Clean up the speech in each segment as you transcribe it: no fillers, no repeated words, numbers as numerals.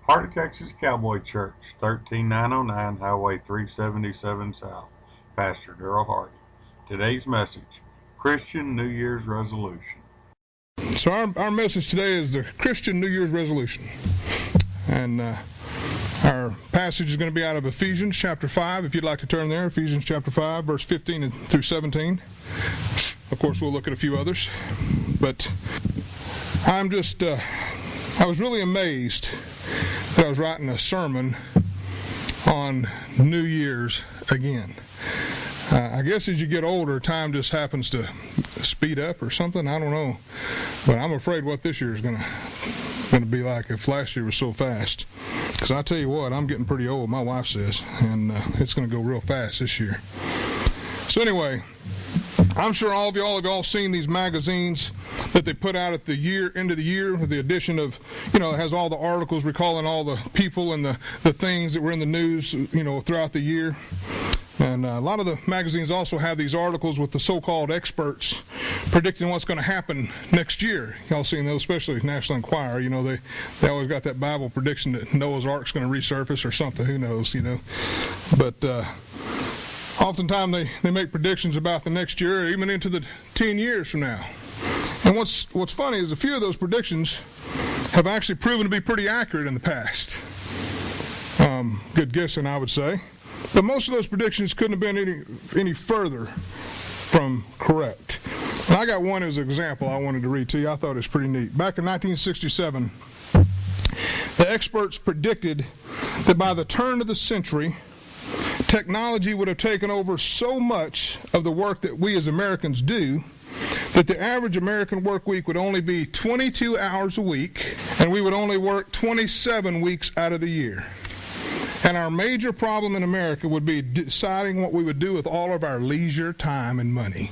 Heart of Texas Cowboy Church, 13909 Highway 377 South. Pastor Dearl Hardy. Today's message, Christian New Year's Resolution. So our message today is the Christian New Year's Resolution. And our passage is going to be out of Ephesians chapter 5, if you'd like to turn there. Ephesians chapter 5, verse 15 through 17. Of course, we'll look at a few others. But I was really amazed that I was writing a sermon on New Year's again. I guess as you get older, time just happens to speed up or something. I don't know. But I'm afraid what this year is going to be like if last year was so fast. Because I tell you what, I'm getting pretty old, my wife says, and it's going to go real fast this year. So anyway, I'm sure all of y'all have all seen these magazines that they put out at the end of the year, with the edition of, it has all the articles recalling all the people and the things that were in the news, throughout the year. And a lot of the magazines also have these articles with the so-called experts predicting what's going to happen next year. Y'all seen those, especially National Enquirer. They always got that Bible prediction that Noah's Ark's going to resurface or something. Who knows, But oftentimes they make predictions about the next year, or even into the 10 years from now. And what's funny is a few of those predictions have actually proven to be pretty accurate in the past. Good guessing, I would say. But most of those predictions couldn't have been any further from correct. And I got one as an example I wanted to read to you. I thought it was pretty neat. Back in 1967, the experts predicted that by the turn of the century, technology would have taken over so much of the work that we as Americans do that the average American work week would only be 22 hours a week, and we would only work 27 weeks out of the year. And our major problem in America would be deciding what we would do with all of our leisure time and money.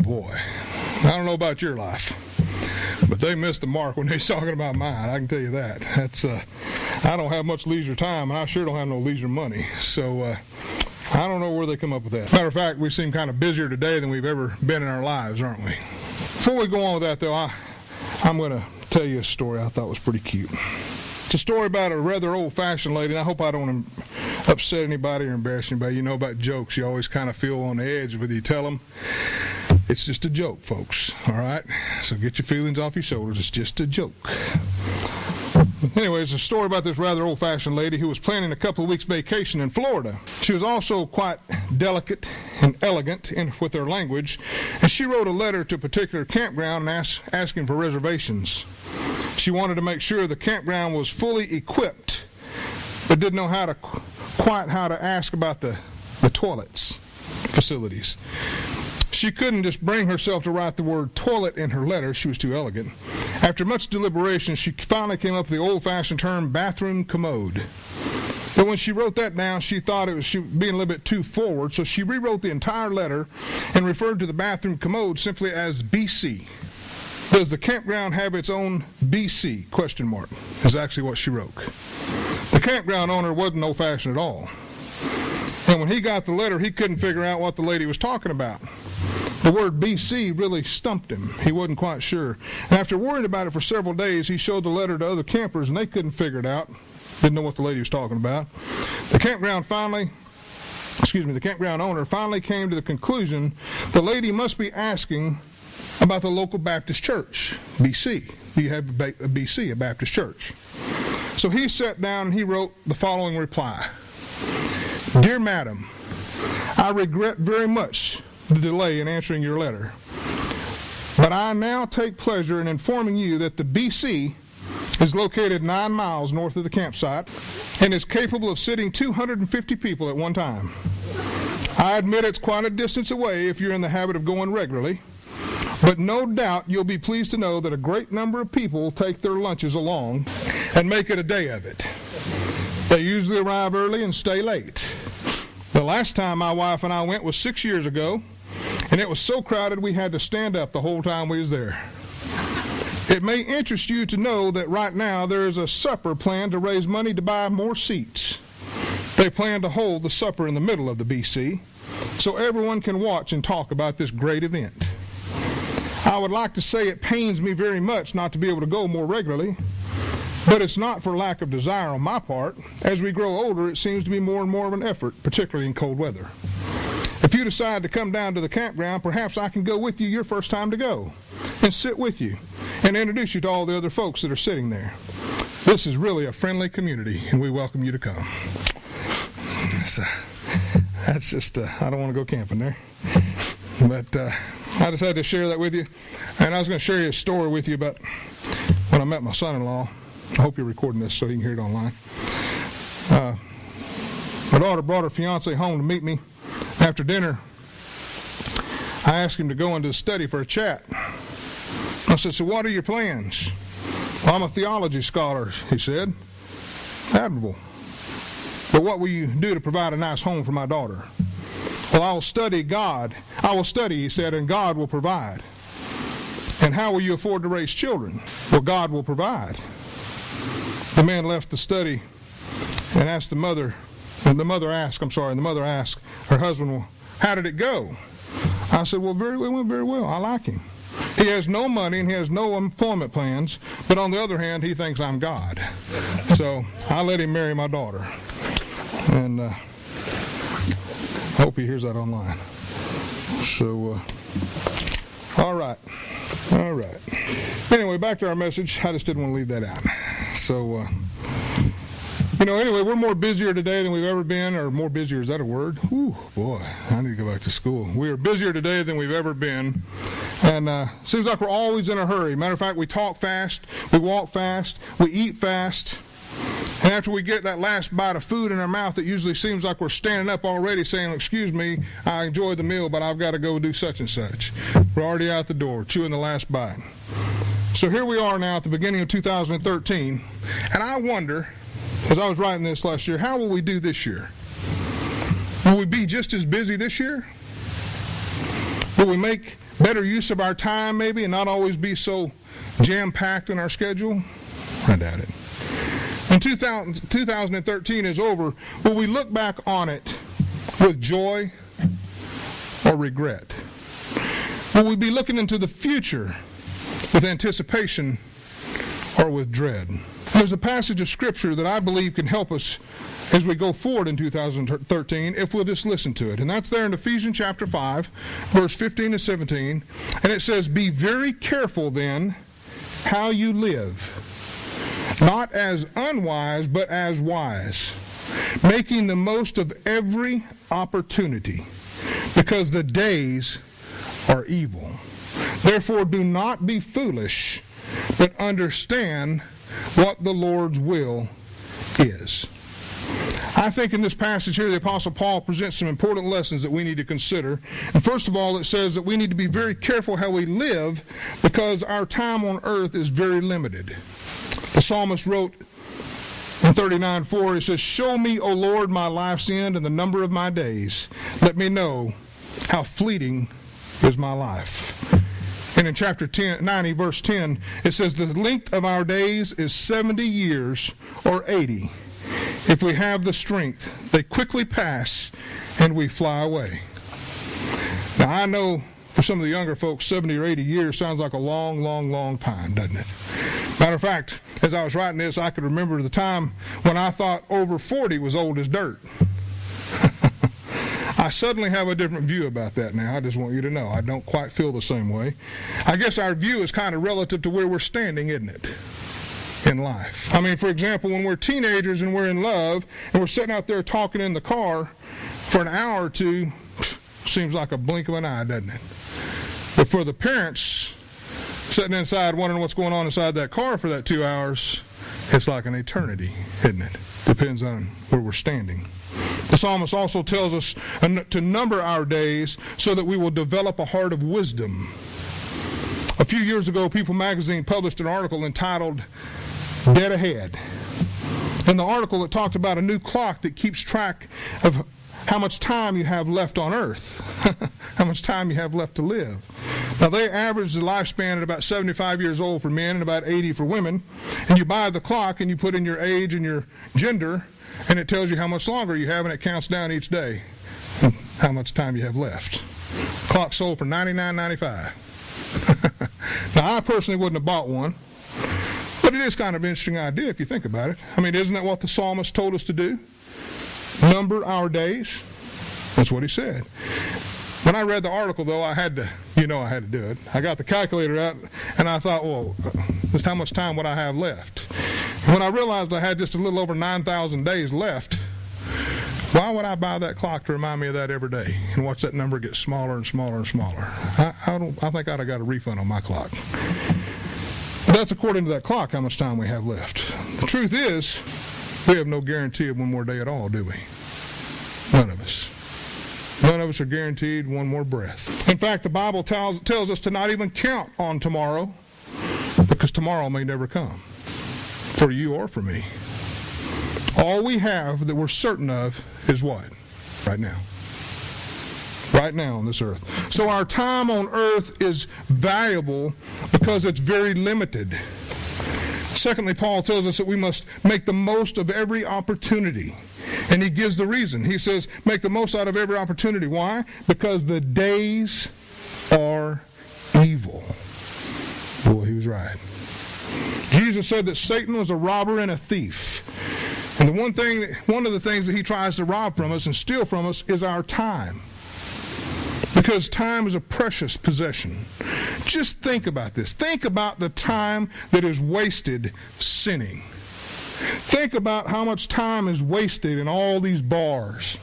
Boy, I don't know about your life, but they missed the mark when they're talking about mine. I can tell you that. I don't have much leisure time, and I sure don't have no leisure money. So I don't know where they come up with that. Matter of fact, we seem kind of busier today than we've ever been in our lives, aren't we? Before we go on with that, though, I'm going to tell you a story I thought was pretty cute. It's a story about a rather old-fashioned lady, and I hope I don't upset anybody or embarrass anybody. About jokes. You always kind of feel on the edge whether you tell them. It's just a joke, folks, all right? So get your feelings off your shoulders. It's just a joke. Anyway, it's a story about this rather old-fashioned lady who was planning a couple of weeks' vacation in Florida. She was also quite delicate and elegant with her language, and she wrote a letter to a particular campground asking for reservations. She wanted to make sure the campground was fully equipped, but didn't know quite how to ask about the toilets facilities. She couldn't just bring herself to write the word toilet in her letter. She was too elegant. After much deliberation, she finally came up with the old-fashioned term bathroom commode. But when she wrote that down, she thought it was being a little bit too forward, so she rewrote the entire letter and referred to the bathroom commode simply as BC. Does the campground have its own BC? ? Is actually what she wrote. The campground owner wasn't old-fashioned at all. And when he got the letter, he couldn't figure out what the lady was talking about. The word BC really stumped him. He wasn't quite sure. And after worrying about it for several days, he showed the letter to other campers, and they couldn't figure it out. Didn't know what the lady was talking about. The campground owner finally came to the conclusion the lady must be asking about the local Baptist church, BC. Do you have a BC, a Baptist church? So he sat down and he wrote the following reply. Dear Madam, I regret very much the delay in answering your letter, but I now take pleasure in informing you that the BC is located 9 miles north of the campsite and is capable of sitting 250 people at one time. I admit it's quite a distance away if you're in the habit of going regularly, but no doubt you'll be pleased to know that a great number of people take their lunches along and make it a day of it. They usually arrive early and stay late. The last time my wife and I went was 6 years ago, and it was so crowded we had to stand up the whole time we was there. It may interest you to know that right now there is a supper planned to raise money to buy more seats. They plan to hold the supper in the middle of the BC, so everyone can watch and talk about this great event. I would like to say it pains me very much not to be able to go more regularly, But it's not for lack of desire on my part. As we grow older, it seems to be more and more of an effort, particularly in cold weather. If you decide to come down to the campground, perhaps I can go with you your first time to go and sit with you and introduce you to all the other folks that are sitting there. This is really a friendly community, and we welcome you to come. So, that's just, I don't want to go camping there. But I decided to share that with you. And I was going to share you a story with you about when I met my son-in-law. I hope you're recording this so you can hear it online. My daughter brought her fiance home to meet me. After dinner, I asked him to go into the study for a chat. I said, so what are your plans? Well, I'm a theology scholar, he said. Admirable. But what will you do to provide a nice home for my daughter? Well, I will study God. I will study, he said, and God will provide. And how will you afford to raise children? Well, God will provide. The man left the study and asked the mother asked her husband, well, how did it go? I said, well, it went very well. I like him. He has no money and he has no employment plans, but on the other hand, he thinks I'm God. So I let him marry my daughter. And I hope he hears that online. So, all right. Anyway, back to our message. I just didn't want to leave that out. So, anyway, we're more busier today than we've ever been, or more busier, is that a word? Ooh, boy, I need to go back to school. We are busier today than we've ever been, and seems like we're always in a hurry. Matter of fact, we talk fast, we walk fast, we eat fast, and after we get that last bite of food in our mouth, it usually seems like we're standing up already saying, excuse me, I enjoyed the meal, but I've got to go do such and such. We're already out the door, chewing the last bite. So here we are now at the beginning of 2013, and I wonder, as I was writing this last year, how will we do this year? Will we be just as busy this year? Will we make better use of our time maybe and not always be so jam-packed in our schedule? I doubt it. When 2013 is over, will we look back on it with joy or regret? Will we be looking into the future with anticipation or with dread? There's a passage of Scripture that I believe can help us as we go forward in 2013 if we'll just listen to it. And that's there in Ephesians chapter 5, verse 15 to 17. And it says, be very careful then how you live, not as unwise, but as wise, making the most of every opportunity, because the days are evil. Therefore do not be foolish, but understand what the Lord's will is. I think in this passage here, the Apostle Paul presents some important lessons that we need to consider. And first of all, it says that we need to be very careful how we live because our time on earth is very limited. The psalmist wrote in 39:4, it says, show me, O Lord, my life's end and the number of my days. Let me know how fleeting is my life. And in chapter 90, verse 10, it says, the length of our days is 70 years or 80. If we have the strength, they quickly pass and we fly away. Now, I know for some of the younger folks, 70 or 80 years sounds like a long, long, long time, doesn't it? Matter of fact, as I was writing this, I could remember the time when I thought over 40 was old as dirt. I suddenly have a different view about that now. I just want you to know. I don't quite feel the same way. I guess our view is kind of relative to where we're standing, isn't it, in life? I mean, for example, when we're teenagers and we're in love and we're sitting out there talking in the car for an hour or two, seems like a blink of an eye, doesn't it? But for the parents sitting inside wondering what's going on inside that car for that 2 hours, it's like an eternity, isn't it? Depends on where we're standing. The psalmist also tells us to number our days so that we will develop a heart of wisdom. A few years ago, People magazine published an article entitled Dead Ahead. In the article, it talked about a new clock that keeps track of how much time you have left on earth, how much time you have left to live. Now, they average the lifespan at about 75 years old for men and about 80 for women. And you buy the clock and you put in your age and your gender, and it tells you how much longer you have, and it counts down each day how much time you have left. Clock sold for $99.95. Now, I personally wouldn't have bought one. But it is kind of an interesting idea if you think about it. I mean, isn't that what the psalmist told us to do? Number our days. That's what he said. When I read the article, though, I had to do it. I got the calculator out, and I thought, well, just how much time would I have left? And when I realized I had just a little over 9,000 days left, why would I buy that clock to remind me of that every day and watch that number get smaller and smaller and smaller? I think I'd have got a refund on my clock. But that's according to that clock how much time we have left. The truth is, we have no guarantee of one more day at all, do we? None of us. None of us are guaranteed one more breath. In fact, the Bible tells us to not even count on tomorrow, because tomorrow may never come, for you or for me. All we have that we're certain of is what? Right now. Right now on this earth. So our time on earth is valuable because it's very limited. Secondly, Paul tells us that we must make the most of every opportunity. And he gives the reason. He says, make the most out of every opportunity. Why? Because the days are evil. Boy, he was right. Jesus said that Satan was a robber and a thief. And one of the things that he tries to rob from us and steal from us is our time. Because time is a precious possession. Just think about this. Think about the time that is wasted sinning. Think about how much time is wasted in all these bars,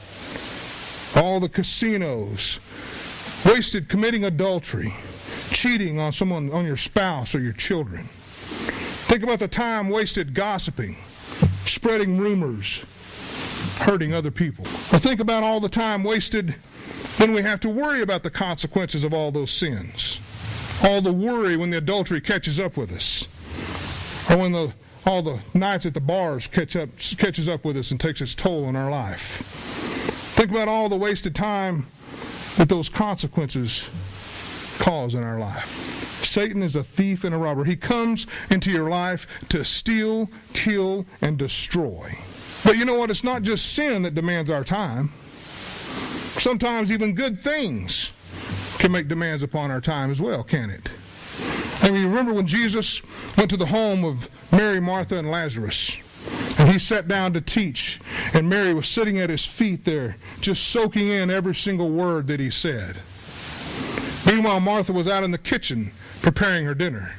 all the casinos, wasted committing adultery, cheating on someone, on your spouse or your children. Think about the time wasted gossiping, spreading rumors, hurting other people. Or think about all the time wasted when we have to worry about the consequences of all those sins. All the worry when the adultery catches up with us. Or when all the nights at the bars catches up with us and takes its toll on our life. Think about all the wasted time that those consequences cause in our life. Satan is a thief and a robber. He comes into your life to steal, kill, and destroy. But you know what? It's not just sin that demands our time. Sometimes even good things can make demands upon our time as well, can it? I mean, remember when Jesus went to the home of Mary, Martha, and Lazarus, and he sat down to teach, and Mary was sitting at his feet there, just soaking in every single word that he said. Meanwhile, Martha was out in the kitchen preparing her dinner.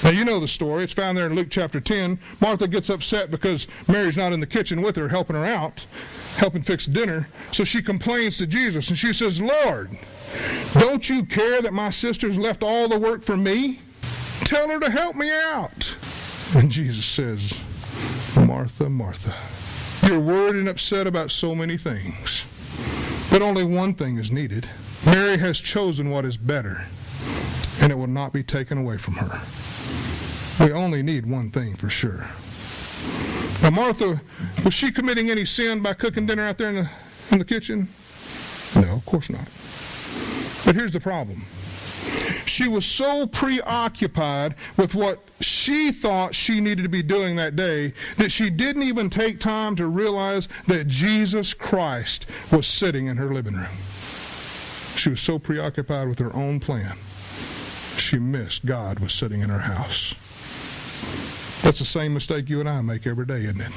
Now, you know the story. It's found there in Luke chapter 10. Martha gets upset because Mary's not in the kitchen with her, helping her out, helping fix dinner. So she complains to Jesus, and she says, Lord, don't you care that my sister's left all the work for me? Tell her to help me out. And Jesus says, Martha, Martha, you're worried and upset about so many things, but only one thing is needed. Mary has chosen what is better, and it will not be taken away from her. We only need one thing for sure. Now, Martha, was she committing any sin by cooking dinner out there in the kitchen? No, of course not. But here's the problem. She was so preoccupied with what she thought she needed to be doing that day that she didn't even take time to realize that Jesus Christ was sitting in her living room. She was so preoccupied with her own plan, she missed God was sitting in her house. That's the same mistake you and I make every day, isn't it?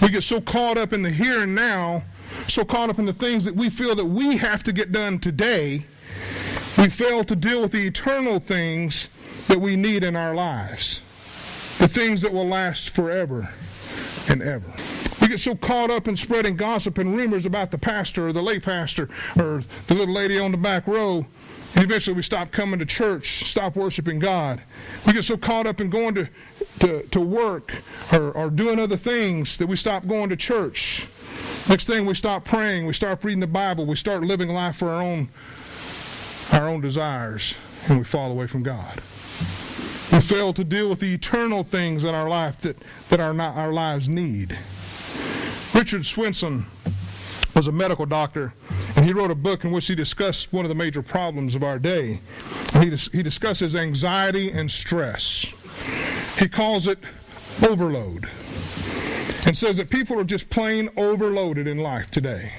We get so caught up in the here and now, so caught up in the things that we feel that we have to get done today, we fail to deal with the eternal things that we need in our lives, the things that will last forever and ever. We get so caught up in spreading gossip and rumors about the pastor or the lay pastor or the little lady on the back row, and eventually we stop coming to church, stop worshiping God. We get so caught up in going to work or doing other things that we stop going to church. Next thing, we stop praying, we start reading the Bible, we start living life for our own desires, and we fall away from God. We fail to deal with the eternal things in our life that our lives need. Richard Swenson was a medical doctor, and he wrote a book in which he discussed one of the major problems of our day. And he discusses anxiety and stress. He calls it overload, and says that people are just plain overloaded in life today.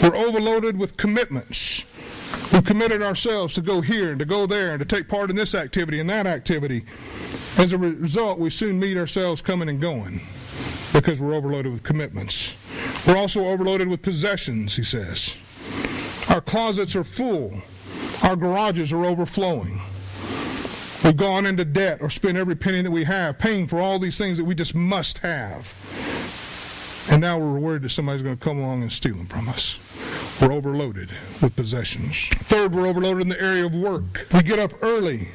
We're overloaded with commitments. We've committed ourselves to go here and to go there and to take part in this activity and that activity. As a result, we soon meet ourselves coming and going because we're overloaded with commitments. We're also overloaded with possessions, he says. Our closets are full. Our garages are overflowing. We've gone into debt or spent every penny that we have, paying for all these things that we just must have. And now we're worried that somebody's going to come along and steal them from us. We're overloaded with possessions. Third, we're overloaded in the area of work. We get up early,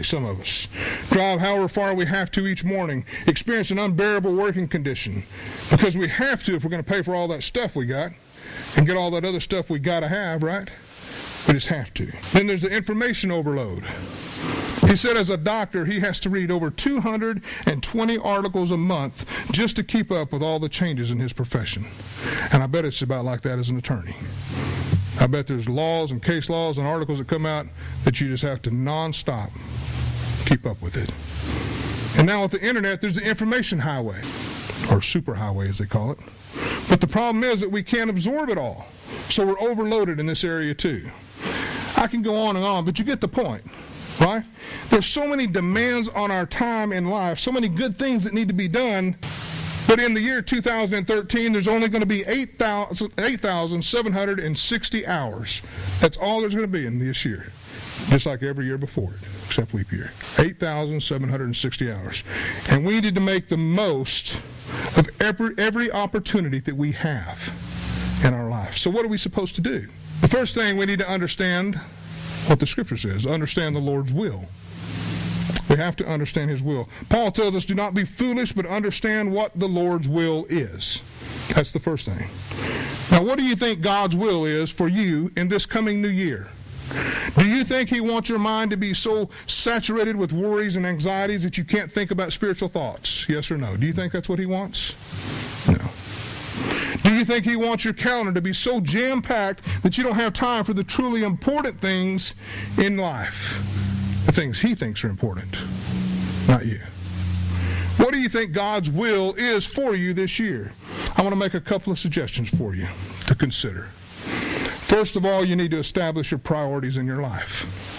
some of us. Drive however far we have to each morning. Experience an unbearable working condition. Because we have to if we're going to pay for all that stuff we got and get all that other stuff we got to have, right? We just have to. Then there's the information overload. He said as a doctor, he has to read over 220 articles a month just to keep up with all the changes in his profession. And I bet it's about like that as an attorney. I bet there's laws and case laws and articles that come out that you just have to nonstop keep up with it. And now with the internet, there's the information highway, or superhighway as they call it. But the problem is that we can't absorb it all. So we're overloaded in this area too. I can go on and on, but you get the point. Right? There's so many demands on our time in life, so many good things that need to be done, but in the year 2013, there's only going to be 8,760 hours. That's all there's going to be in this year, just like every year before it, except leap year. 8,760 hours. And we need to make the most of every opportunity that we have in our life. So what are we supposed to do? The first thing we need to understand what the Scripture says, understand the Lord's will. We have to understand His will. Paul tells us, do not be foolish, but understand what the Lord's will is. That's the first thing. Now, what do you think God's will is for you in this coming new year? Do you think He wants your mind to be so saturated with worries and anxieties that you can't think about spiritual thoughts? Yes or no? Do you think that's what He wants? No. Do you think He wants your calendar to be so jam-packed that you don't have time for the truly important things in life? The things He thinks are important, not you. What do you think God's will is for you this year? I want to make a couple of suggestions for you to consider. First of all, you need to establish your priorities in your life.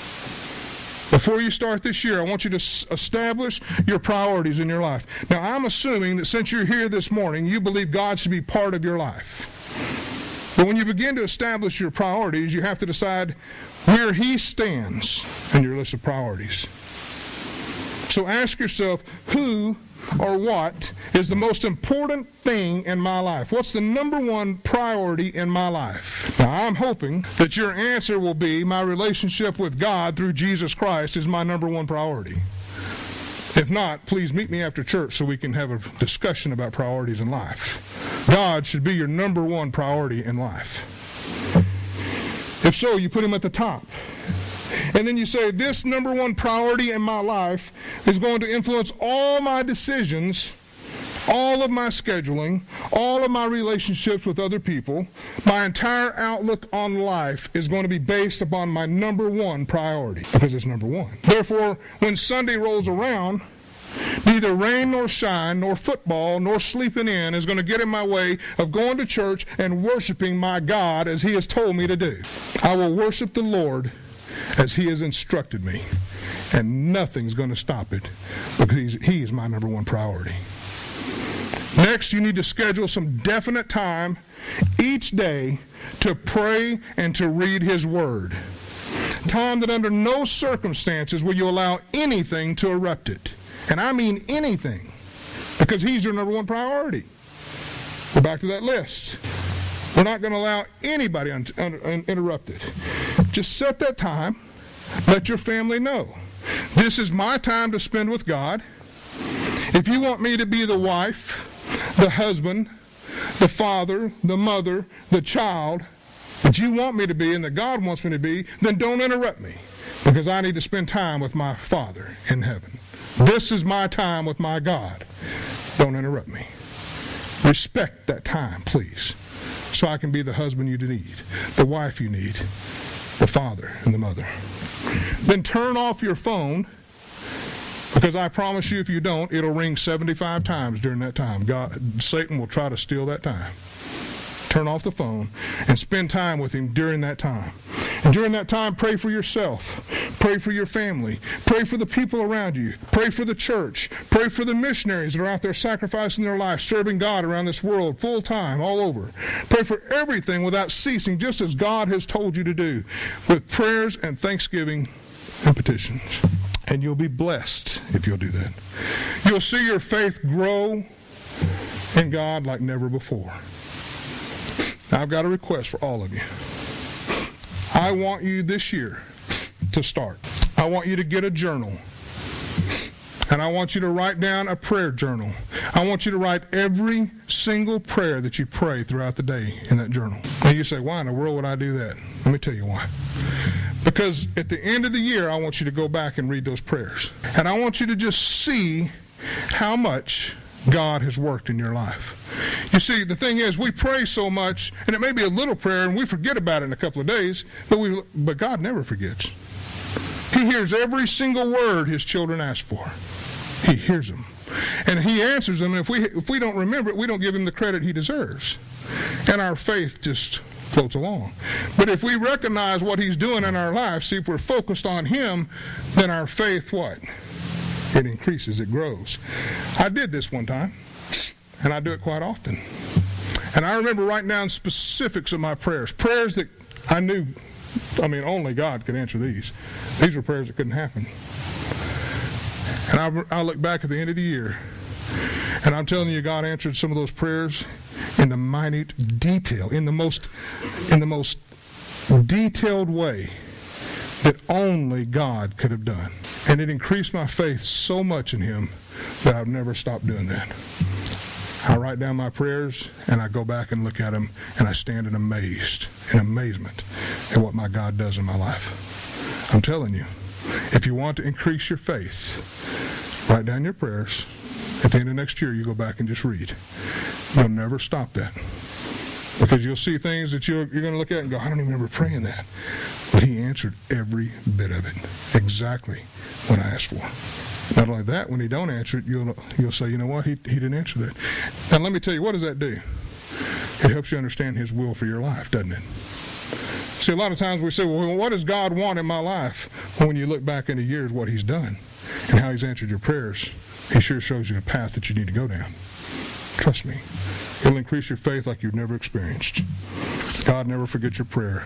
Before you start this year, I want you to establish your priorities in your life. Now, I'm assuming that since you're here this morning, you believe God should be part of your life. But when you begin to establish your priorities, you have to decide where He stands in your list of priorities. So ask yourself, who or what is the most important thing in my life? What's the number one priority in my life? Now, I'm hoping that your answer will be my relationship with God through Jesus Christ is my number one priority. If not, please meet me after church so we can have a discussion about priorities in life. God should be your number one priority in life. If so, you put Him at the top. And then you say, this number one priority in my life is going to influence all my decisions, all of my scheduling, all of my relationships with other people. My entire outlook on life is going to be based upon my number one priority, because it's number one. Therefore, when Sunday rolls around, neither rain nor shine, nor football, nor sleeping in is going to get in my way of going to church and worshiping my God as He has told me to do. I will worship the Lord as He has instructed me, and nothing's going to stop it, because He is my number one priority. Next, you need to schedule some definite time each day to pray and to read His Word. Time that under no circumstances will you allow anything to interrupt it. And I mean anything, because He's your number one priority. Go back to that list. We're not going to allow anybody uninterrupted. Just set that time. Let your family know. This is my time to spend with God. If you want me to be the wife, the husband, the father, the mother, the child that you want me to be and that God wants me to be, then don't interrupt me, because I need to spend time with my Father in heaven. This is my time with my God. Don't interrupt me. Respect that time, please, so I can be the husband you need, the wife you need, the father and the mother. Then turn off your phone, because I promise you if you don't, it'll ring 75 times during that time. Satan will try to steal that time. Turn off the phone and spend time with Him during that time. And during that time, pray for yourself. Pray for your family. Pray for the people around you. Pray for the church. Pray for the missionaries that are out there sacrificing their lives, serving God around this world full time, all over. Pray for everything without ceasing, just as God has told you to do, with prayers and thanksgiving and petitions. And you'll be blessed if you'll do that. You'll see your faith grow in God like never before. Now, I've got a request for all of you. I want you this year to start. I want you to get a journal. And I want you to write down a prayer journal. I want you to write every single prayer that you pray throughout the day in that journal. And you say, why in the world would I do that? Let me tell you why. Because at the end of the year, I want you to go back and read those prayers. And I want you to just see how much God has worked in your life. You see, the thing is, we pray so much, and it may be a little prayer, and we forget about it in a couple of days, but God never forgets. He hears every single word his children ask for. He hears them. And he answers them, and if we don't remember it, we don't give him the credit he deserves. And our faith just floats along. But if we recognize what he's doing in our lives, see, if we're focused on him, then our faith, what? It increases, it grows. I did this one time, and I do it quite often. And I remember writing down specifics of my prayers that I knew, only God could answer these. These were prayers that couldn't happen. And I look back at the end of the year, and I'm telling you, God answered some of those prayers in the minute detail, in the most detailed way that only God could have done. And it increased my faith so much in him that I've never stopped doing that. I write down my prayers, and I go back and look at them, and I stand in amazement at what my God does in my life. I'm telling you, if you want to increase your faith, write down your prayers. At the end of next year, you go back and just read. You'll never stop that. Because you'll see things that you're going to look at and go, I don't even remember praying that. But he answered every bit of it, exactly what I asked for. Not only that, when he don't answer it, you'll say, you know what, he didn't answer that. And let me tell you, what does that do? It helps you understand his will for your life, doesn't it? See, a lot of times we say, well, what does God want in my life? Well, when you look back in the years, what he's done and how he's answered your prayers, he sure shows you a path that you need to go down. Trust me. It'll increase your faith like you've never experienced. God never forgets your prayer.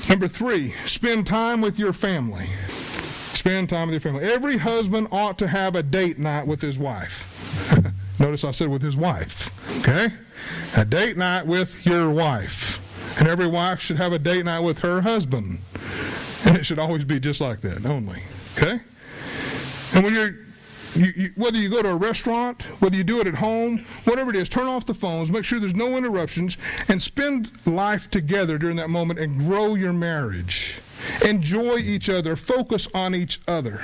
Number 3, spend time with your family. Spend time with your family. Every husband ought to have a date night with his wife. Notice I said with his wife. Okay? A date night with your wife. And every wife should have a date night with her husband. And it should always be just like that, only. Okay? And when whether you go to a restaurant, whether you do it at home, whatever it is, turn off the phones, make sure there's no interruptions, and spend life together during that moment and grow your marriage. Enjoy each other. Focus on each other.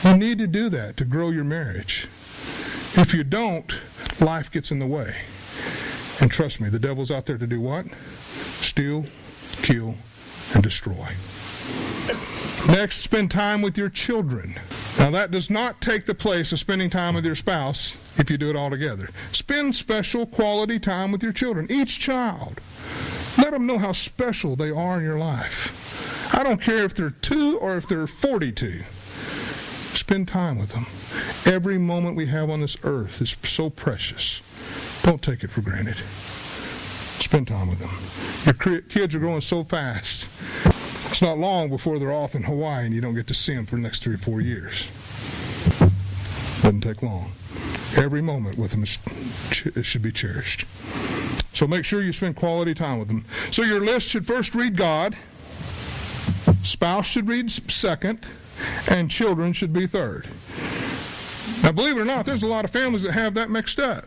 You need to do that to grow your marriage. If you don't, life gets in the way. And trust me, the devil's out there to do what? Steal, kill, and destroy. Next, spend time with your children. Now, that does not take the place of spending time with your spouse if you do it all together. Spend special quality time with your children. Each child. Let them know how special they are in your life. I don't care if they're 2 or if they're 42. Spend time with them. Every moment we have on this earth is so precious. Don't take it for granted. Spend time with them. Your kids are growing so fast. It's not long before they're off in Hawaii and you don't get to see them for the next 3 or 4 years. Doesn't take long. Every moment with them it should be cherished. So make sure you spend quality time with them. So your list should first read God, spouse should read second, and children should be third. Now, believe it or not, there's a lot of families that have that mixed up.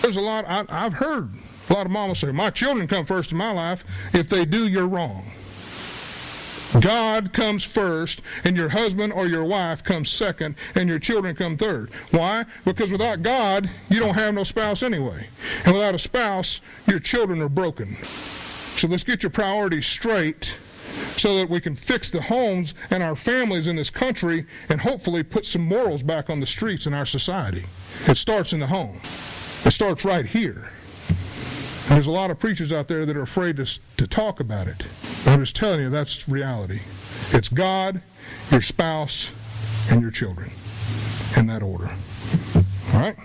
There's a lot, I've heard a lot of mamas say, my children come first in my life. If they do, you're wrong. God comes first, and your husband or your wife comes second, and your children come third. Why? Because without God, you don't have no spouse anyway. And without a spouse, your children are broken. So let's get your priorities straight so that we can fix the homes and our families in this country and hopefully put some morals back on the streets in our society. It starts in the home. It starts right here. And there's a lot of preachers out there that are afraid to talk about it. I'm just telling you, that's reality. It's God, your spouse, and your children. In that order. All right?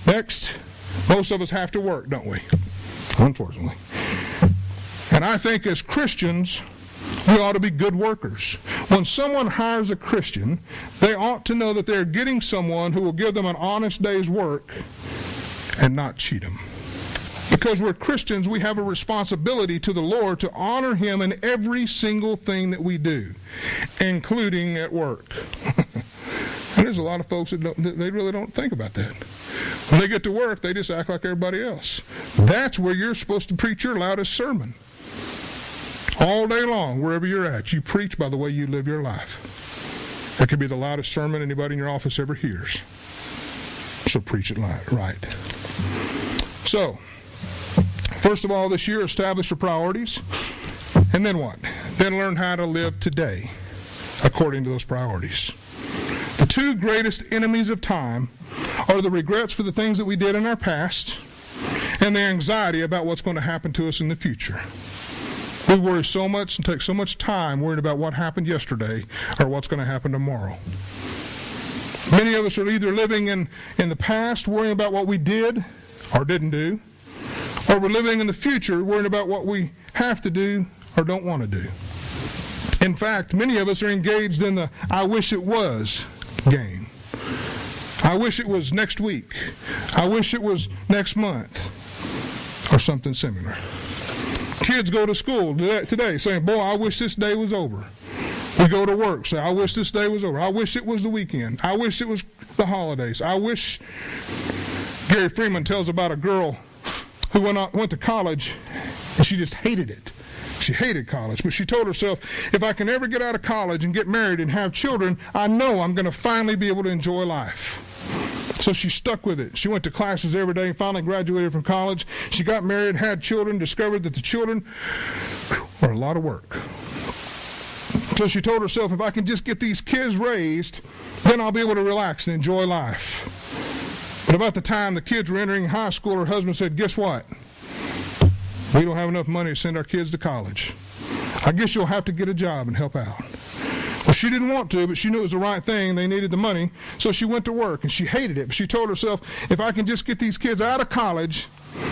Next, most of us have to work, don't we? Unfortunately. And I think as Christians, we ought to be good workers. When someone hires a Christian, they ought to know that they're getting someone who will give them an honest day's work and not cheat them. Because we're Christians, we have a responsibility to the Lord to honor Him in every single thing that we do, including at work. And there's a lot of folks that they really don't think about that. When they get to work, they just act like everybody else. That's where you're supposed to preach your loudest sermon. All day long, wherever you're at, you preach by the way you live your life. That could be the loudest sermon anybody in your office ever hears. So preach it right. So, first of all, this year, establish your priorities. And then what? Then learn how to live today according to those priorities. The two greatest enemies of time are the regrets for the things that we did in our past and the anxiety about what's going to happen to us in the future. We worry so much and take so much time worrying about what happened yesterday or what's going to happen tomorrow. Many of us are either living in the past worrying about what we did or didn't do, or we're living in the future worrying about what we have to do or don't want to do. In fact, many of us are engaged in the I wish it was game. I wish it was next week. I wish it was next month, or something similar. Kids go to school today saying, boy, I wish this day was over. We go to work, say, I wish this day was over. I wish it was the weekend. I wish it was the holidays. I wish... Gary Freeman tells about a girl who went to college, and she just hated it. She hated college, but she told herself, if I can ever get out of college and get married and have children, I know I'm going to finally be able to enjoy life. So she stuck with it. She went to classes every day and finally graduated from college. She got married, had children, discovered that the children were a lot of work. So she told herself, if I can just get these kids raised, then I'll be able to relax and enjoy life. But about the time the kids were entering high school, her husband said, guess what? We don't have enough money to send our kids to college. I guess you'll have to get a job and help out. Well, she didn't want to, but she knew it was the right thing. They needed the money. So she went to work, and she hated it. But she told herself, if I can just get these kids out of college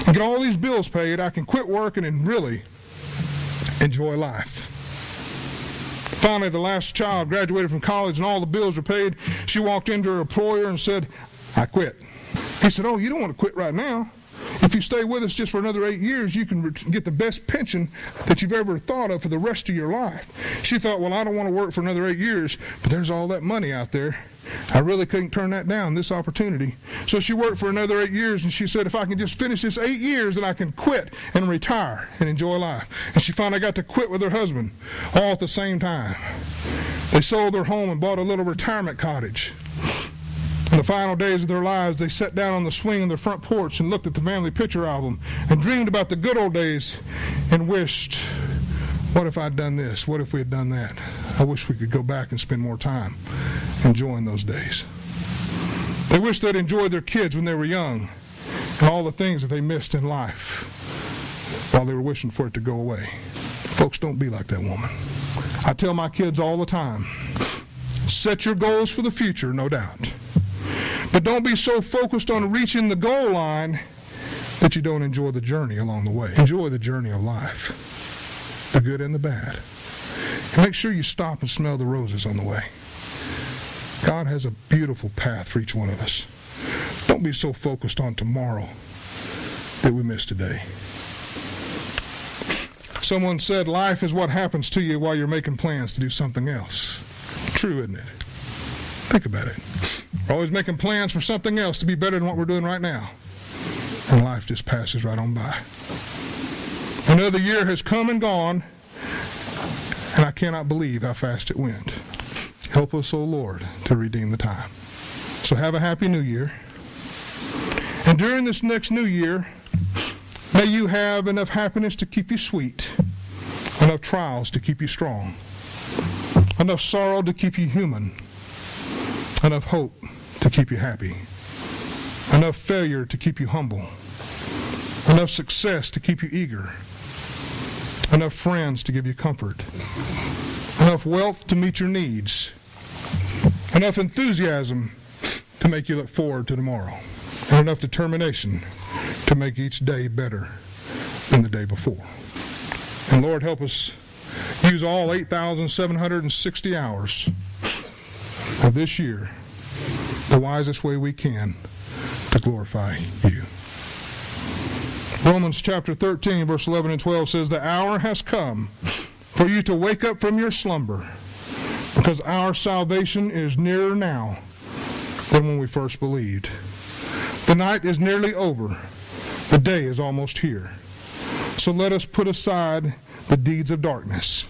and get all these bills paid, I can quit working and really enjoy life. Finally, the last child graduated from college, and all the bills were paid. She walked into her employer and said, I quit. He said, oh, you don't want to quit right now. If you stay with us just for another 8 years, you can get the best pension that you've ever thought of for the rest of your life. She thought, well, I don't want to work for another 8 years, but there's all that money out there. I really couldn't turn that down, this opportunity. So she worked for another 8 years, and she said, if I can just finish this 8 years, then I can quit and retire and enjoy life. And she finally got to quit with her husband all at the same time. They sold their home and bought a little retirement cottage. In the final days of their lives, they sat down on the swing in their front porch and looked at the family picture album and dreamed about the good old days and wished, what if I'd done this? What if we had done that? I wish we could go back and spend more time enjoying those days. They wished they'd enjoyed their kids when they were young and all the things that they missed in life while they were wishing for it to go away. Folks, don't be like that woman. I tell my kids all the time, set your goals for the future, no doubt. But don't be so focused on reaching the goal line that you don't enjoy the journey along the way. Enjoy the journey of life, the good and the bad. And make sure you stop and smell the roses on the way. God has a beautiful path for each one of us. Don't be so focused on tomorrow that we miss today. Someone said, life is what happens to you while you're making plans to do something else. True, isn't it? Think about it. We're always making plans for something else to be better than what we're doing right now. And life just passes right on by. Another year has come and gone, and I cannot believe how fast it went. Help us, O Lord, to redeem the time. So have a happy new year. And during this next new year, may you have enough happiness to keep you sweet, enough trials to keep you strong, enough sorrow to keep you human, enough hope to keep you happy, enough failure to keep you humble, enough success to keep you eager, enough friends to give you comfort, enough wealth to meet your needs, enough enthusiasm to make you look forward to tomorrow, and enough determination to make each day better than the day before. And Lord, help us use all 8,760 hours of this year the wisest way we can to glorify you. Romans chapter 13, verse 11 and 12 says, "The hour has come for you to wake up from your slumber, because our salvation is nearer now than when we first believed. The night is nearly over. The day is almost here. So let us put aside the deeds of darkness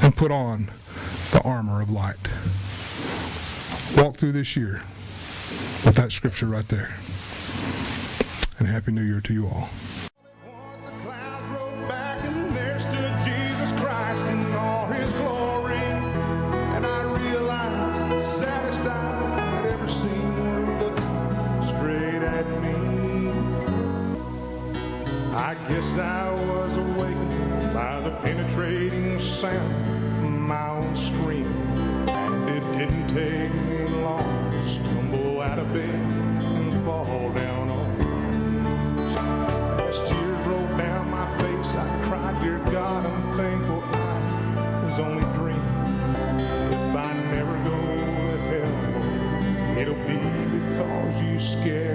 and put on the armor of light." Walk through this year with that scripture right there. And Happy New Year to you all. Once the clouds rolled back and there stood Jesus Christ in all his glory, and I realized the saddest eyes I'd ever seen were looking straight at me. I guess I was awakened by the penetrating sound of my own scream, and it didn't take me long to stumble out of bed and fall down on my knees. As tears rolled down my face, I cried, "Dear God, I'm thankful I was only dreaming. If I never go to hell, it'll be because you scared